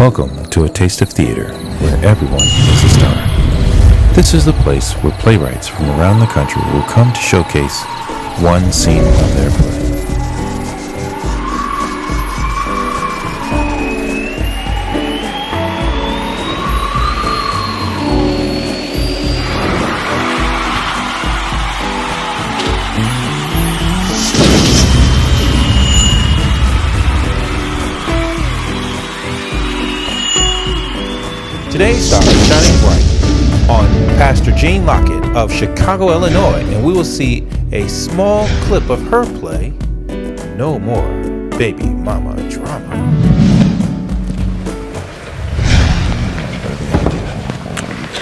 Welcome to A Taste of Theater, where everyone is a star. This is the place where playwrights from around the country will come to showcase one scene of their play. Today's star is shining bright on Pastor Jane Lockett of Chicago, Illinois, and we will see a small clip of her play, No More Baby Mama Drama.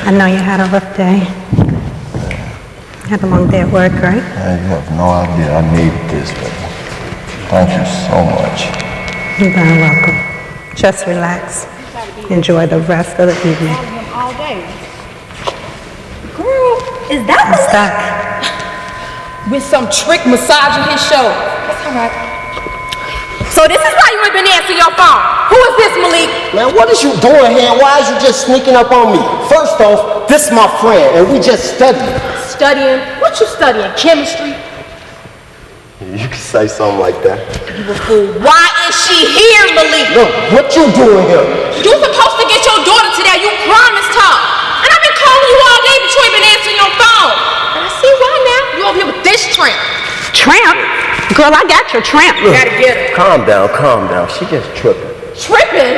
I know you had a rough day. Had a long day at work, right? You have no idea. I needed this, baby. Thank you so much. You're very welcome. Just relax. Enjoy the rest of the evening. All day. Girl, is that I'm stuck. with some trick massaging his show? That's all right. So this is why you ain't been answering your phone. Who is this, Malik? Man, what is you doing here? Why is you just sneaking up on me? First off, this is my friend, and we just studying. Studying? What you studying? Chemistry? You can say something like that. You a fool. Why is she here, Malik? Look, what you doing here? You supposed to get your daughter today. You promised her. And I've been calling you all day, but you ain't been answering your phone. And I see why now. You over here with this tramp. Tramp? Girl, I got your tramp. You gotta get her. Calm down. She just tripping. Tripping?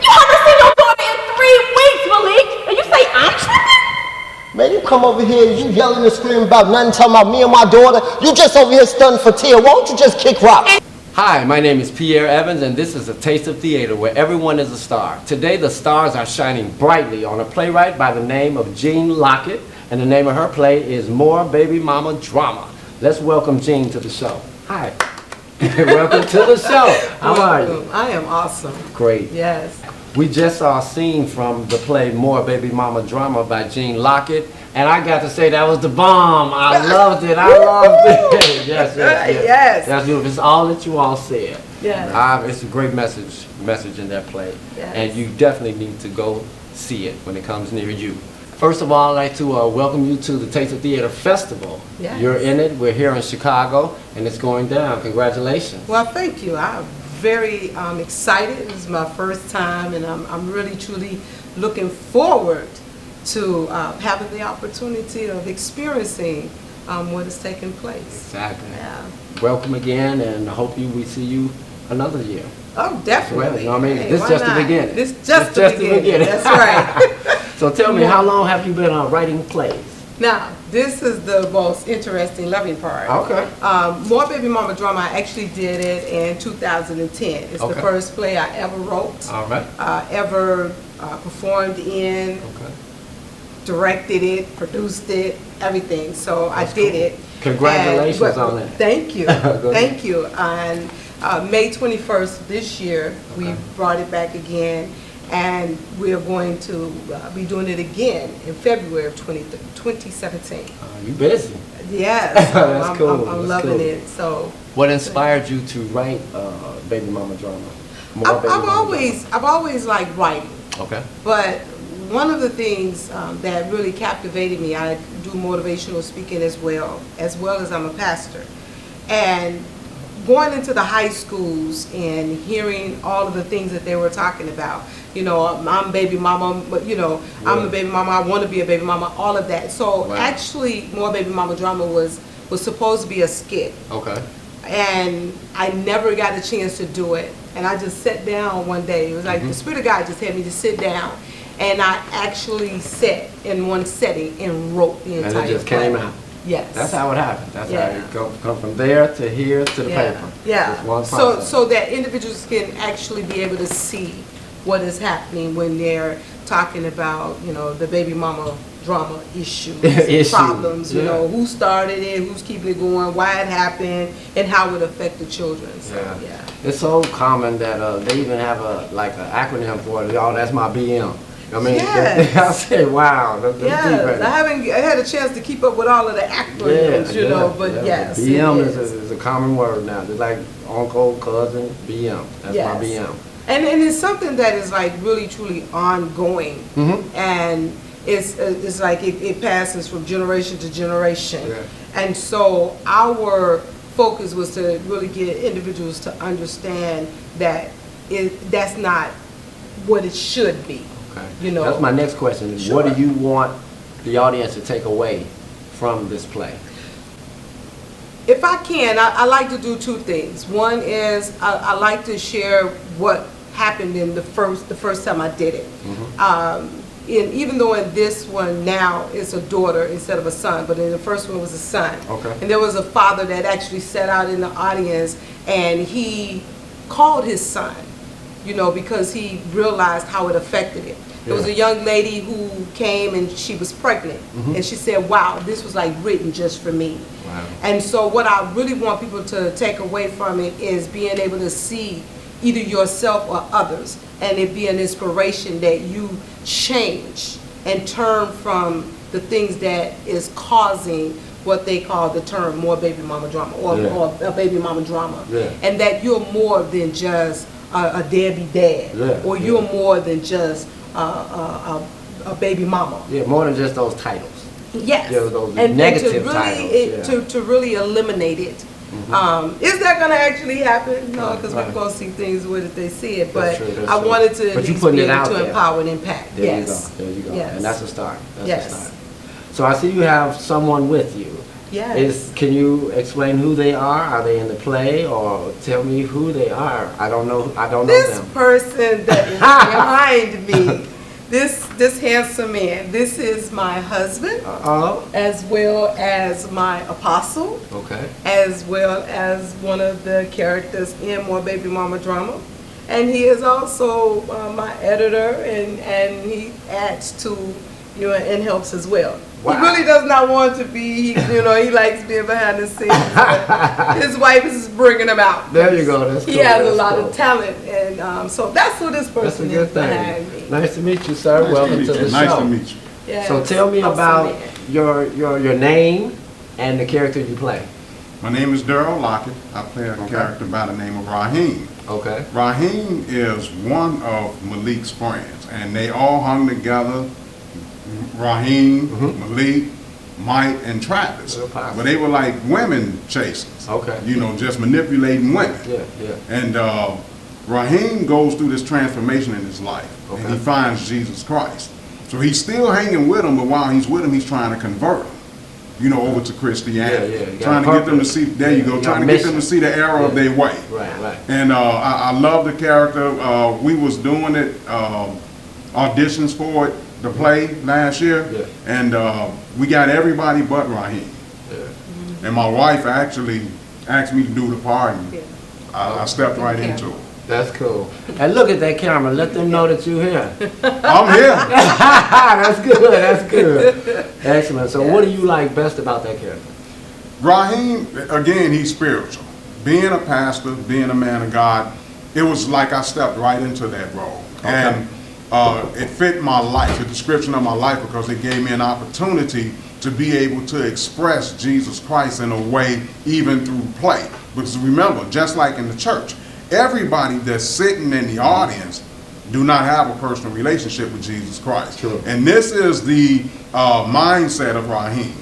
You haven't seen your daughter in 3 weeks, Malik. And you say I'm tripping? Man, you come over here, you yelling and screaming about nothing, talking about me and my daughter. You just over here stunning for tear. Why don't you just kick rock? Hi, my name is Pierre Evans, and this is A Taste of Theater, where everyone is a star. Today, the stars are shining brightly on a playwright by the name of Jane Lockett, and the name of her play is More Baby Mama Drama. Let's welcome Jane to the show. Hi. Welcome to the show. How are you? I am awesome. Great. Yes. We just saw a scene from the play More Baby Mama Drama by Jane Lockett, and I got to say that was the bomb. I loved it. Yes. Yes. That's beautiful. It's all that you all said. Yes. It's a great message in that play, Yes. and you definitely need to go see it when it comes near you. First of all, I'd like to welcome you to the Taste of Theater Festival. Yes. You're in it. We're here in Chicago, and it's going down. Congratulations. Well, thank you. I'm very excited. This is my first time, and I'm really, truly looking forward to having the opportunity of experiencing what is taking place. Exactly. Yeah. Welcome again, and I hope we see you another year. Oh, definitely. Well, you know what I mean? Hey, this why just not? the beginning. This just the beginning. That's right. So tell me, how long have you been writing plays? Now, this is the most interesting, loving part. Okay. More Baby Mama Drama, I actually did it in 2010. It's the Okay. first play I ever wrote, All right. ever performed in, Okay. directed it, produced it, everything. So I did it. Congratulations And- on that. Thank you. Go ahead. Thank you. And May 21st this year, we brought it back again. And we are going to be doing it again in February of 2017. You busy. Yes, That's cool. I'm That's loving cool. it. So What inspired you to write Baby Mama Drama? More I've Baby Mama always liked writing, Drama. Okay. but one of the things that really captivated me, I do motivational speaking as well as I'm a pastor, and going into the high schools and hearing all of the things that they were talking about. You know, I'm baby mama, but you know, I'm a baby mama, I want to be a baby mama, all of that. So Right. actually, More Baby Mama Drama was supposed to be a skit. Okay. And I never got a chance to do it. And I just sat down one day. It was like the Spirit of God just had me to sit down. And I actually sat in one setting and wrote the entire And it just play. came out. Yes. That's how it happened. That's Yeah. how it come from there to here to the paper. Yeah. It's one So process. so that individuals can actually be able to see what is happening when they're talking about, you know, the baby mama drama issues, and problems, you yeah. know, who started it, who's keeping it going, why it happened, and how it affected children. So, yeah. It's so common that they even have an acronym for it. Oh, that's my BM. I mean, Yes. I say, wow. That's deep Yes, right I had a chance to keep up with all of the acronyms, you know, but yes. BM it is a common word now. It's like uncle, cousin, BM. That's Yes. my BM. And it's something that is like really truly ongoing, and it's like it passes from generation to generation. Yeah. And so our focus was to really get individuals to understand that that's not what it should be. Okay. You know, that's my next question. Sure. What do you want the audience to take away from this play? If I can, I like to do two things. One is I like to share what happened in the first time I did it. And even though in this one now it's a daughter instead of a son, but in the first one it was a son. Okay. And there was a father that actually sat out in the audience and he called his son, you know, because he realized how it affected him. There was a young lady who came and she was pregnant, and she said, wow, this was like written just for me. Wow. And so what I really want people to take away from it is being able to see either yourself or others, and it be an inspiration that you change and turn from the things that is causing what they call the term more baby mama drama or a baby mama drama. And that you're more than just a deadbeat dad, or you're more than just a baby mama. Yeah, more than just those titles. Yes, Yeah, those and negative to really titles. to really eliminate it. Is that going to actually happen? No, because we're going to see things where they see it. But that's I true. wanted to But at you least putting be it able out to there. empower and impact. There Yes. you go. There you go. Yes. And that's a start. That's Yes. a start. So I see you have someone with you. Yes. Can you explain who they are? Are they in the play, or tell me who they are? I don't know. This them. person that is behind me, this handsome man, this is my husband, as well as my apostle, as well as one of the characters in More Baby Mama Drama. And he is also my editor, and he adds to, you know, and helps as well. Wow. He really does not want to be, you know, he likes being behind the scenes. But his wife is bringing him out. There you go. That's cool. He has That's a lot cool. of talent, and so that's who this That's a person good is behind thing. me. Nice to meet you, sir. Nice Welcome to to meet the you. show. Nice to meet you. Yes. So tell me Awesome about man. your name and the character you play. My name is Lockett. I play a character by the name of Raheem. Okay. Raheem is one of Malik's friends, and they all hung together. Raheem, Malik, Mike, and Travis. But they were like women chasers. Okay. You know, just manipulating women. Yeah. And Raheem goes through this transformation in his life, and he finds Jesus Christ. So he's still hanging with him, but while he's with him, he's trying to convert them, you know, over to Christianity. Yeah. Trying to get them to see, there you go, trying to get them to see the error of their way. Right. And I love the character. We was doing it, auditions for it, the play last year, and we got everybody but Raheem. And my wife actually asked me to do the part, and I stepped right into it. That's cool. And look at that camera. Let them know that you're here. I'm here. That's good. That's good. Excellent. So what do you like best about that character? Raheem, again, he's spiritual. Being a pastor, being a man of God, it was like I stepped right into that role. And it fit my life, the description of my life, because it gave me an opportunity to be able to express Jesus Christ in a way even through play. Because remember, just like in the church, everybody that's sitting in the audience do not have a personal relationship with Jesus Christ. True. And this is the mindset of Raheem.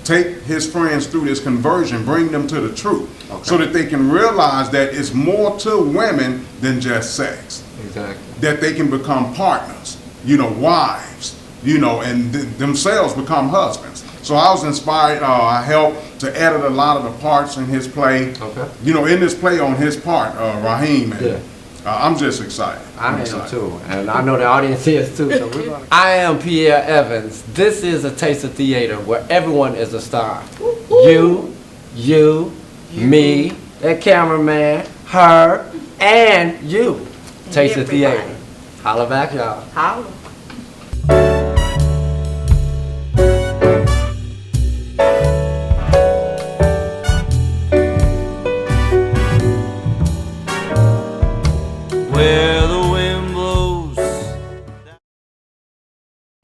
Take his friends through this conversion, bring them to the truth, so that they can realize that it's more to women than just sex. Exactly. That they can become partners, you know, wives, you know, and themselves become husbands. So I was inspired. I helped to edit a lot of the parts in his play. You know, in this play on his part, Raheem. And, I'm just excited. I am too, and I know the audience is too. So I am Pierre Evans. This is a Taste of Theater where everyone is a star. You, me, that cameraman, her, and you. Taste of Theater. Holla back, y'all. Holla. Where the wind blows.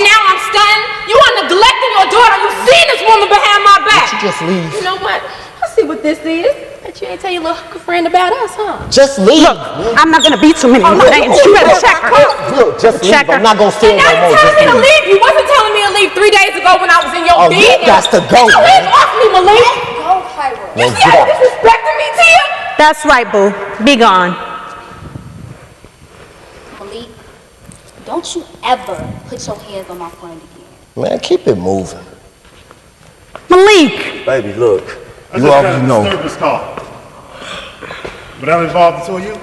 Now I'm stunned. You are neglecting your daughter. You seen this woman behind my back. Why don't you just leave? You know what? I see what this is. Bet you ain't tell your little friend about us, huh? Just leave. Look, I'm not gonna be too many more days. You better check her out. Look, just leave. Check her. I'm not gonna stay And no now more. you're Just telling me to leave. leave. You wasn't telling me to leave 3 days ago when I was in your Oh, business. you got to go, Get your hands man. off me, Malik. Go, Cairo. You Well, see get how out. you disrespecting me, Tia? That's right, boo. Be gone. Malik, don't you ever put your hands on my friend again. Man, keep it moving. Malik. Baby, look. I You just got already a know. disturbance call. But that involved the two of you?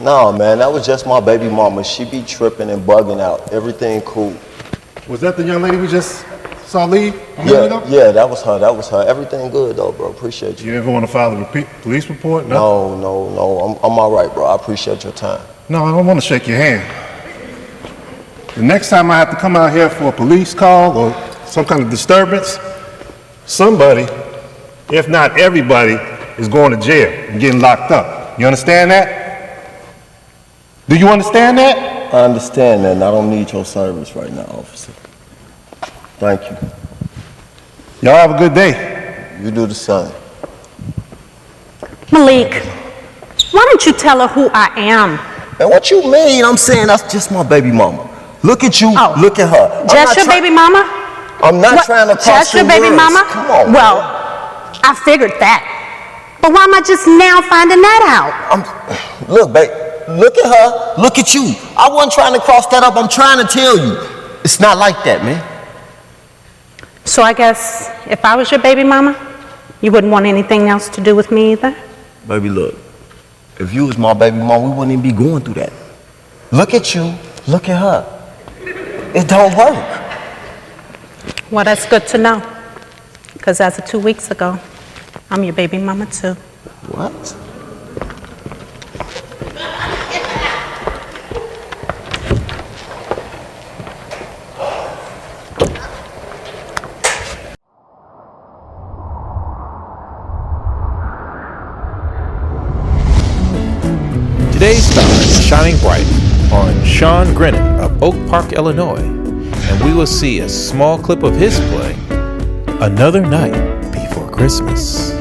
No, man, that was just my baby mama. She be tripping and bugging out. Everything cool. Was that the young lady we just saw leave a minute ago? Yeah, that was her. That was her. Everything good though, bro. Appreciate you. You ever want to file a police report? No. I'm all right, bro. I appreciate your time. No, I don't want to shake your hand. The next time I have to come out here for a police call or some kind of disturbance, somebody, if not everybody, is going to jail and getting locked up. You understand that? Do you understand that? I understand that, and I don't need your service right now, officer. Thank you. Y'all have a good day. You do the same. Malik, why don't you tell her who I am? And what you mean? I'm saying that's just my baby mama. Look at you. Oh. Look at her. Just your baby mama? I'm not What, trying to cross just your baby words. mama? Come on. Well, I figured that. But why am I just now finding that out? Look, babe. Look at her. Look at you. I wasn't trying to cross that up. I'm trying to tell you. It's not like that, man. So I guess if I was your baby mama, you wouldn't want anything else to do with me either? Baby, look. If you was my baby mama, we wouldn't even be going through that. Look at you. Look at her. It don't work. Well, that's good to know. Because as of 2 weeks ago, I'm your baby mama too. What? Today's star is shining bright on Sean Grennan of Oak Park, Illinois, and we will see a small clip of his play, Another Night Before Christmas.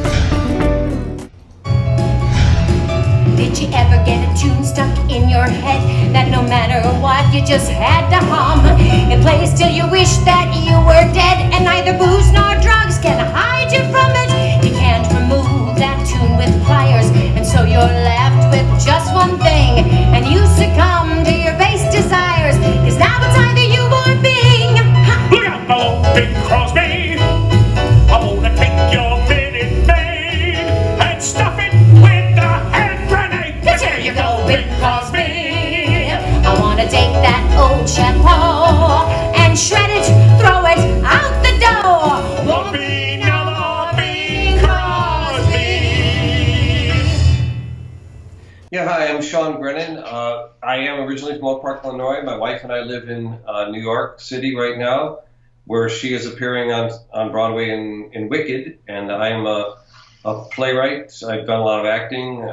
Did you ever get a tune stuck in your head that no matter what you just had to hum? It plays till you wish that you were dead, and neither booze nor drugs can hide you from it. You can't remove that tune with pliers, and so you're left with just one thing, and you succumb to your base desires, 'cause now it's either you or Bing. Look out, my old Bing Crosby. I'm gonna take your Minute Maid and stuff it with a hand grenade. There you go, Bing Crosby. I wanna take that old chapeau and shred it, throw it out the door. Won't be no more Bing Crosby. Yeah, hi, I'm Sean Grennan. I am originally from Oak Park, Illinois. My wife and I live in New York City right now, where she is appearing on Broadway in Wicked, and I am a playwright. I've done a lot of acting,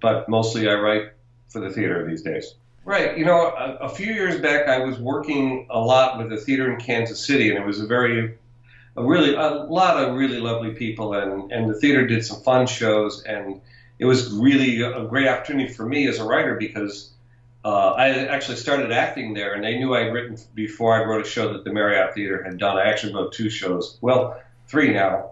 but mostly I write for the theater these days. Right, you know, a few years back I was working a lot with the theater in Kansas City, and it was a lot of really lovely people, and the theater did some fun shows, and it was really a great opportunity for me as a writer because I actually started acting there, and they knew I'd written before I wrote a show that the Marriott Theater had done. I actually wrote 2 shows, well, 3 now,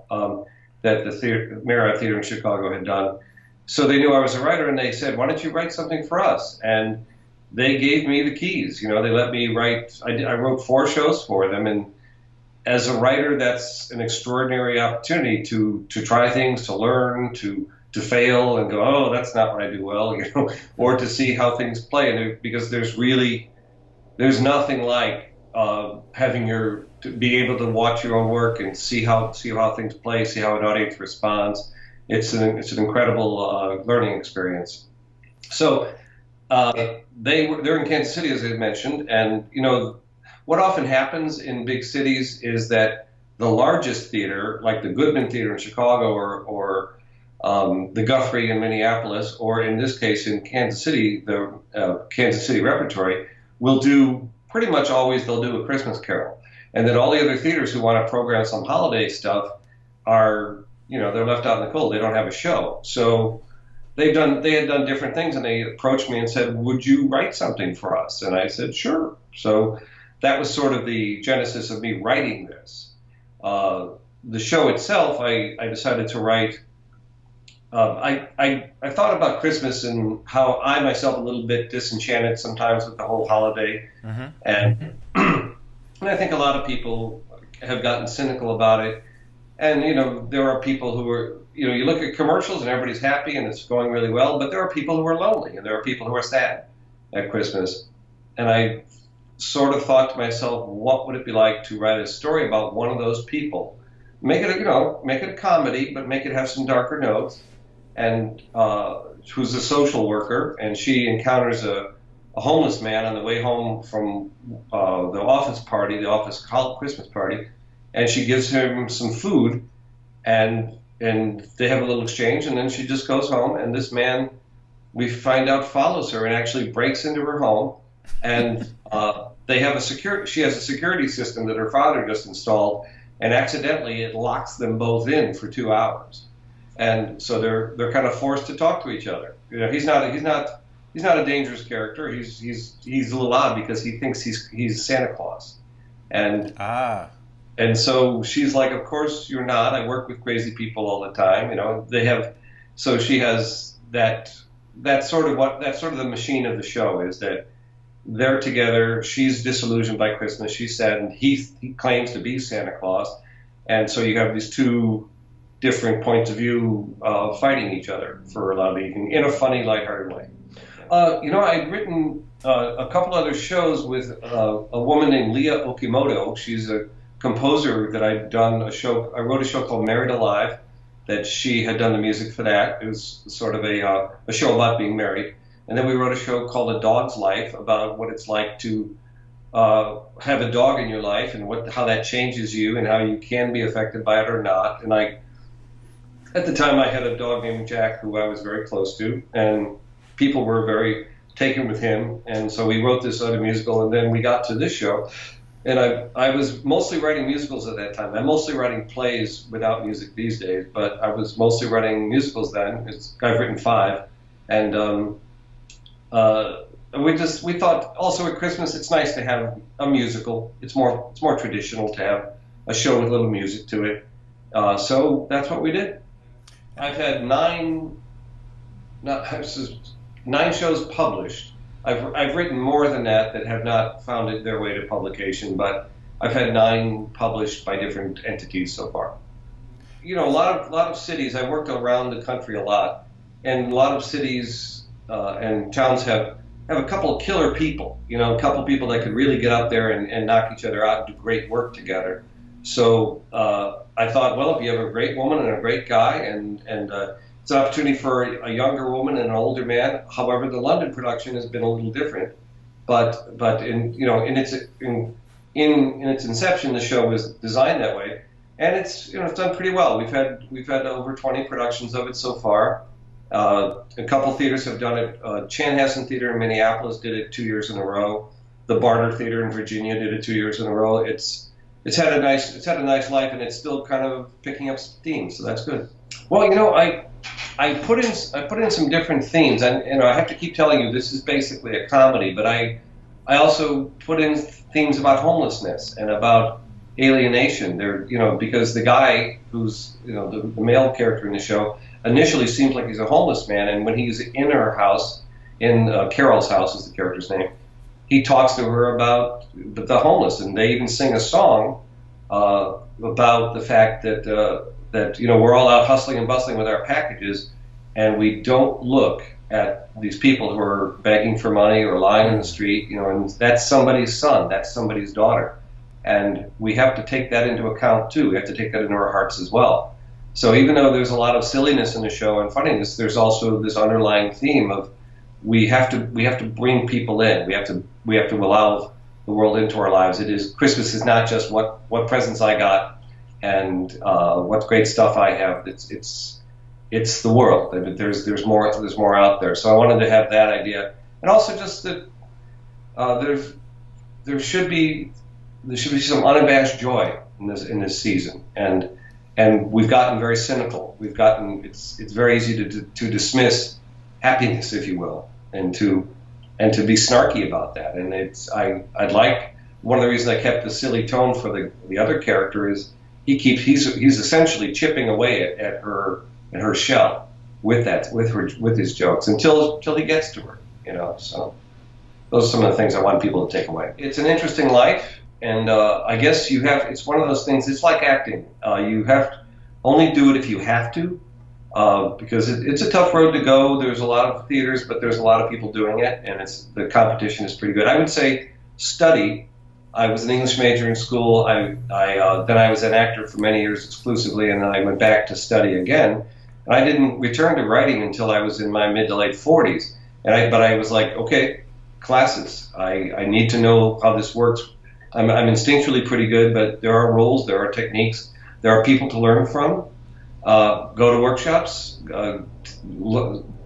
that the Marriott Theater in Chicago had done. So they knew I was a writer, and they said, why don't you write something for us? And they gave me the keys. You know, they let me write. I wrote 4 shows for them, and as a writer, that's an extraordinary opportunity to try things, to learn, to fail and go, oh, that's not what I do well, you know, or to see how things play. And because there's nothing like to be able to watch your own work and see how things play, see how an audience responds. It's an incredible learning experience. So they're in Kansas City, as I mentioned, and you know what often happens in big cities is that the largest theater, like the Goodman Theater in Chicago or the Guthrie in Minneapolis, or in this case in Kansas City, the Kansas City Repertory, will do pretty much always, they'll do A Christmas Carol. And then all the other theaters who want to program some holiday stuff are, they're left out in the cold. They don't have a show. So they had done different things, and they approached me and said, would you write something for us? And I said, sure. So that was sort of the genesis of me writing this. The show itself, I decided to write. I thought about Christmas and how I myself a little bit disenchanted sometimes with the whole holiday, and and I think a lot of people have gotten cynical about it. And there are people who are, you look at commercials and everybody's happy and it's going really well, but there are people who are lonely and there are people who are sad at Christmas. And I sort of thought to myself, what would it be like to write a story about one of those people? Make it a comedy, but make it have some darker notes. And who's a social worker, and she encounters a homeless man on the way home from the office Christmas party, and she gives him some food, and they have a little exchange, and then she just goes home, and this man, we find out, follows her and actually breaks into her home, and she has a security system that her father just installed, and accidentally it locks them both in for 2 hours. And so they're kind of forced to talk to each other. He's not a dangerous character. He's a little odd because he thinks he's Santa Claus, and so she's like, of course you're not. I work with crazy people all the time. So she has that's sort of the machine of the show is that they're together. She's disillusioned by Christmas. She's sad, and he claims to be Santa Claus, and so you have these two different points of view fighting each other for a lot of the evening in a funny, lighthearted way. I'd written a couple other shows with a woman named Leah Okimoto. She's a composer that I'd done a show. I wrote a show called Married Alive that she had done the music for that. It was sort of a show about being married. And then we wrote a show called A Dog's Life about what it's like to have a dog in your life and how that changes you and how you can be affected by it or not. And at the time, I had a dog named Jack who I was very close to, and people were very taken with him. And so we wrote this other musical, and then we got to this show. And I was mostly writing musicals at that time. I'm mostly writing plays without music these days, but I was mostly writing musicals then. I've written 5. And we thought also at Christmas it's nice to have a musical. It's more traditional to have a show with a little music to it. So that's what we did. I've had 9 shows published. I've written more than that have not found their way to publication, but I've had 9 published by different entities so far. A lot of cities. I worked around the country a lot, and a lot of cities and towns have a couple of killer people. A couple of people that could really get up there and knock each other out and do great work together. So I thought, well, if you have a great woman and a great guy, and it's an opportunity for a younger woman and an older man. However, the London production has been a little different, but in its inception, the show was designed that way, and it's done pretty well. We've had over 20 productions of it so far. A couple theaters have done it. Chanhassen Theater in Minneapolis did it 2 years in a row. The Barter Theater in Virginia did it 2 years in a row. It's had a nice life, and it's still kind of picking up steam, so that's good. Well, I put in some different themes, and I have to keep telling you this is basically a comedy, but I also put in themes about homelessness and about alienation. Because the guy who's the male character in the show initially seems like he's a homeless man, and when he's in her house, in Carol's house is the character's name, he talks to her about the homeless, and they even sing a song about the fact that we're all out hustling and bustling with our packages, and we don't look at these people who are begging for money or lying in the street, and that's somebody's son, that's somebody's daughter, and we have to take that into account too. We have to take that into our hearts as well. So even though there's a lot of silliness in the show and funniness, there's also this underlying theme of we have to bring people in. We have to allow the world into our lives. Christmas is not just what presents I got and what great stuff I have. It's the world. I mean, there's more out there. So I wanted to have that idea, and also just that there should be some unabashed joy in this season, and And we've gotten very cynical. It's very easy to dismiss happiness, if you will, and to be snarky about that. And I'd like, one of the reasons I kept the silly tone for the other character is he's essentially chipping away at her shell with his jokes until he gets to her, you know. So those are some of the things I want people to take away. It's an interesting life. And I guess it's one of those things, it's like acting. You have to only do it if you have to, because it's a tough road to go. There's a lot of theaters, but there's a lot of people doing it, and the competition is pretty good. I would say study. I was an English major in school. Then I was an actor for many years exclusively, and then I went back to study again. And I didn't return to writing until I was in my mid to late 40s. But I was like, okay, classes. I need to know how this works. I'm instinctually pretty good, but there are rules, there are techniques, there are people to learn from. Go to workshops,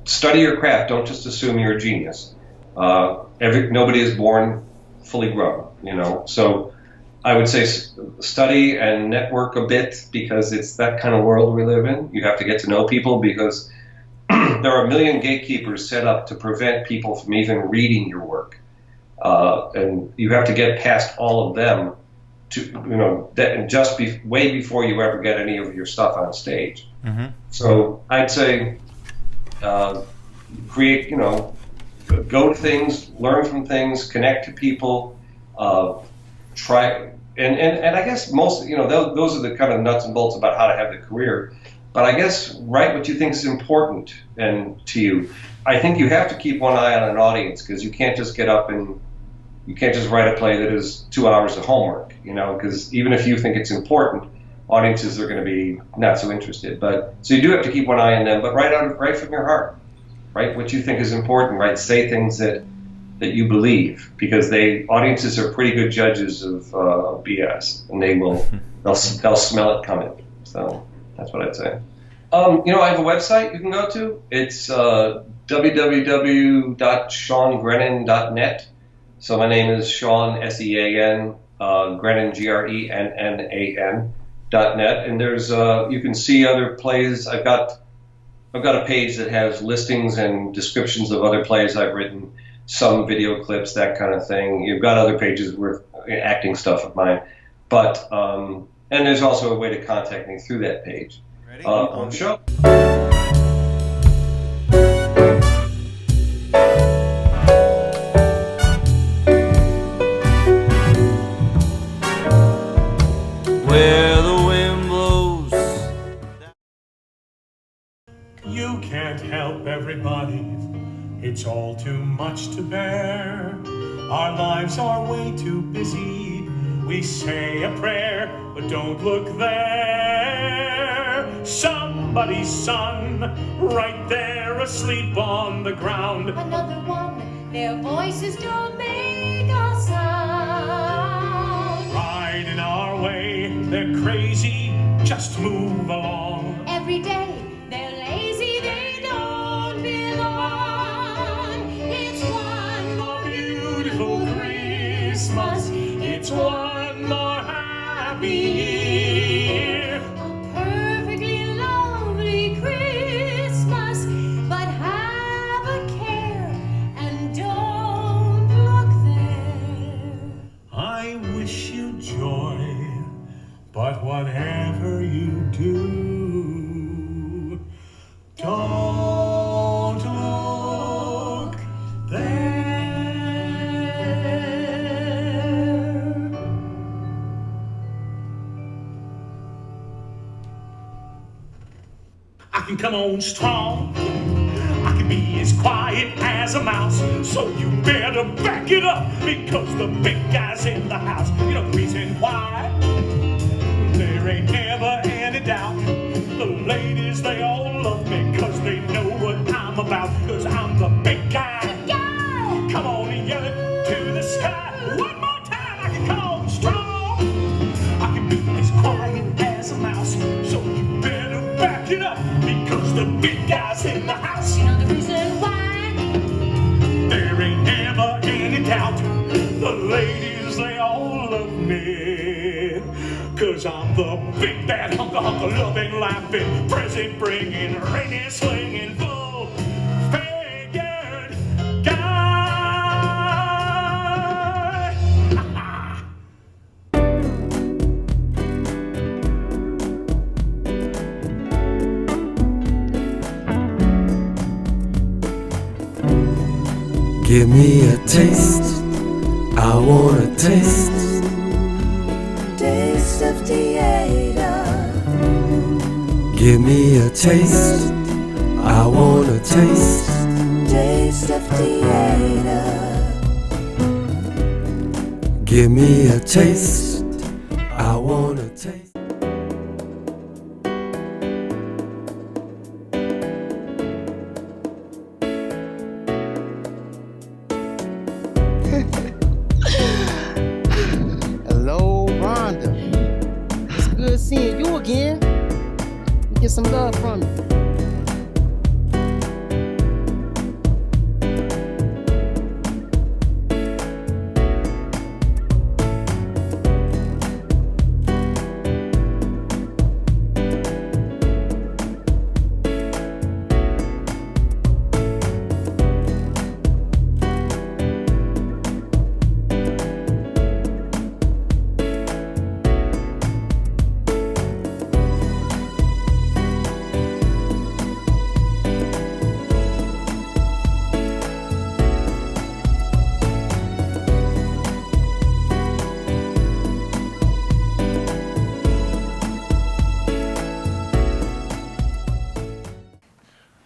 study your craft. Don't just assume you're a genius. Nobody is born fully grown, you know. So I would say study and network a bit, because it's that kind of world we live in. You have to get to know people, because there are a million gatekeepers set up to prevent people from even reading your work. And you have to get past all of them to, you know, way before you ever get any of your stuff on stage. Mm-hmm. So I'd say create, you know, go to things, learn from things, connect to people, try, and I guess most, you know, those are the kind of nuts and bolts about how to have the career. But I guess write what you think is important and to you. I think you have to keep one eye on an audience, because you can't just get up and you can't just write a play that is 2 hours of homework, you know, because even if you think it's important, audiences are going to be not so interested. But so you do have to keep one eye on them, but write from your heart. Write what you think is important, right? Say things that you believe, because audiences are pretty good judges of BS, and they'll smell it coming. So that's what I'd say. You know, I have a website you can go to. It's www.seangrennan.net. So my name is Sean, S-E-A-N, Grennan, G-R-E-N-N-A-N.net. And there's you can see other plays. I've got a page that has listings and descriptions of other plays I've written, some video clips, that kind of thing. You've got other pages with acting stuff of mine. But and there's also a way to contact me through that page. Ready? On the show. Where the wind blows. You can't help everybody. It's all too much to bear. Our lives are way too busy. We say a prayer, but don't look there. Somebody's son, right there asleep on the ground. Another one, their voices don't make a sound. Right in our way, they're crazy, just move along. Every day, they're lazy, they don't belong. It's one more beautiful Christmas. It's one more happy year. A perfectly lovely Christmas, but have a care and don't look there. I wish you joy, but whatever you do, don't look there. I can come on strong, I can be as quiet as a mouse, so you better back it up, because the big guy's in the house. You know the reason why? There ain't never any doubt. The ladies, they all love me, because they know what I'm about, because I'm the big guy. Come on and yell it to the sky. One more time, I can come on strong. I can be as quiet as a mouse, so you better back it up, because the big guy's in the house. You know the reason why? There ain't never any doubt. The ladies, they all love me, 'cause 'cause I'm the big bad hunka loving, laughing, present bringing, rainy swinging, full figured guy. Give me a taste, I wanna taste. Taste of theater. Give me a taste, I wanna taste. Taste of theater. Give me a taste, I wanna taste. Hello, Rhonda. It's good seeing you again. Get some love from you.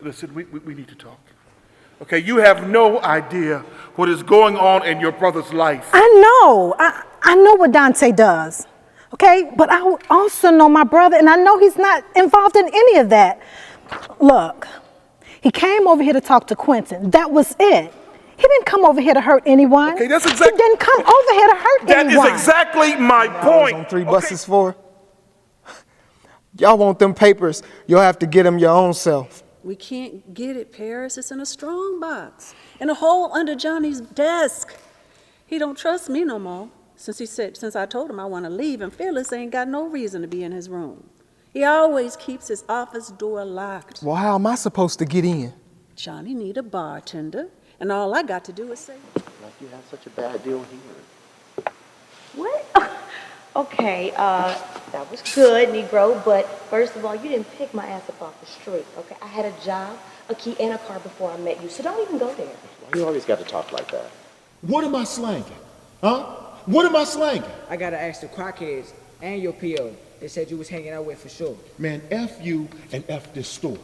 Listen, we need to talk. Okay, you have no idea what is going on in your brother's life. I know. I know what Dante does. Okay, but I also know my brother, and I know he's not involved in any of that. Look, he came over here to talk to Quentin. That was it. He didn't come over here to hurt anyone. Okay, that's exactly. He didn't come over here to hurt anyone. That is exactly my point. On 3 buses for? Y'all want them papers, you'll have to get them your own self. We can't get it, Paris. It's in a strong box, in a hole under Johnny's desk. He don't trust me no more. Since I told him I want to leave, and Phyllis ain't got no reason to be in his room. He always keeps his office door locked. Well, how am I supposed to get in? Johnny need a bartender, and all I got to do is say, Like you have such a bad deal here. What? Okay, that was good, Negro, but first of all, you didn't pick my ass up off the street, okay? I had a job, a key, and a car before I met you, so don't even go there. Why you always got to talk like that? What am I slanging? Huh? What am I slanging? I gotta ask the crackheads and your PO. They said you was hanging out with for sure. Man, F you and F this store.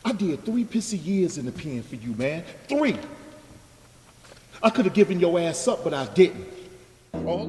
I did 3 pissy years in the pen for you, man. 3. I could have given your ass up, but I didn't. All